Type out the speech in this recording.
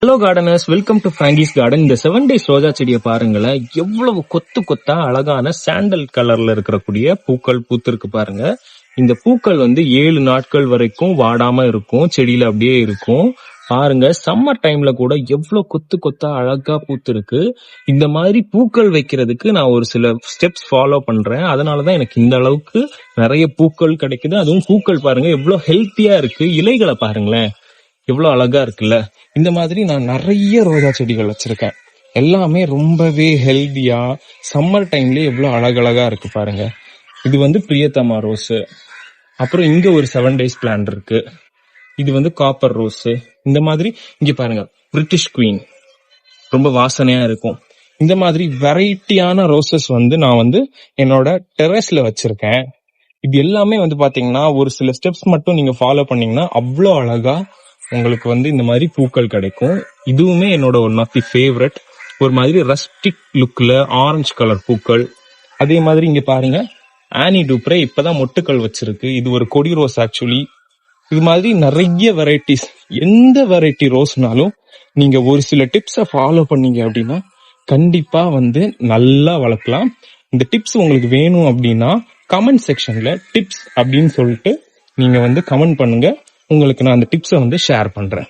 Hello gardeners, welcome to Frankie's garden. இந்த 7 days ரோஜா செடியை பாருங்களேன், எவ்வளவு கொத்து கொத்தா அழகான சாண்டல் கலர்ல இருக்கக்கூடிய பூக்கள் பூத்திருக்கு பாருங்க. இந்த பூக்கள் 7 நாட்கள் வரைக்கும் வாடாம இருக்கும், செடியில அப்படியே இருக்கும். பாருங்க, சம்மர் டைம்ல கூட எவ்வளவு கொத்து கொத்தா அழகா பூத்திருக்கு. இந்த மாதிரி பூக்கள் வைக்கிறதுக்கு நான் ஒரு சில ஸ்டெப்ஸ் ஃபாலோ பண்றேன். அதனாலதான் எனக்கு இந்த அளவுக்கு நிறைய பூக்கள் கிடைக்குது. அதுவும் பூக்கள் பாருங்க எவ்வளவு ஹெல்த்தியா இருக்கு. இலைகளை பாருங்களேன் எவ்வளவு அழகா இருக்குல்ல. இந்த மாதிரி நான் நிறைய ரோஜா செடிகள் வச்சிருக்கேன். எல்லாமே ரொம்பவே ஹெல்தியா சம்மர் டைம்ல எவ்வளவு அழகழகா இருக்கு பாருங்க. இது பிரியத்தமா ரோஸ். அப்புறம் இங்க ஒரு 7 days பிளான்ட் இருக்கு. இது காப்பர் ரோஸ். இந்த மாதிரி இங்க பாருங்க பிரிட்டிஷ் குவீன், ரொம்ப வாசனையா இருக்கும். இந்த மாதிரி வெரைட்டியான ரோசஸ் நான் என்னோட டெரஸ்ல வச்சிருக்கேன். இது எல்லாமே பாத்தீங்கன்னா ஒரு சில ஸ்டெப்ஸ் மட்டும் நீங்க ஃபாலோ பண்ணீங்கன்னா அவ்வளோ அழகா உங்களுக்கு இந்த மாதிரி பூக்கள் கிடைக்கும். இதுவுமே என்னோட ஒன் ஆஃப் தி ஃபேவரட். ஒரு மாதிரி ரஸ்டிக் லுக்ல ஆரஞ்சு கலர் பூக்கள். அதே மாதிரி இங்க பாருங்க, ஆனி டூப்ரே இப்பதான் மொட்டுக்கள் வச்சிருக்கு. இது ஒரு கொடி ரோஸ் ஆக்சுவலி. இது மாதிரி நிறைய வெரைட்டிஸ். எந்த வெரைட்டி ரோஸ்னாலும் நீங்க ஒரு சில டிப்ஸை ஃபாலோ பண்ணீங்க அப்படின்னா கண்டிப்பா நல்லா வளர்க்கலாம். இந்த டிப்ஸ் உங்களுக்கு வேணும் அப்படின்னா கமெண்ட் செக்ஷன்ல டிப்ஸ் அப்படின்னு சொல்லிட்டு நீங்க கமெண்ட் பண்ணுங்க. உங்களுக்கு நான் அந்த டிப்ஸை ஷேர் பண்றேன்.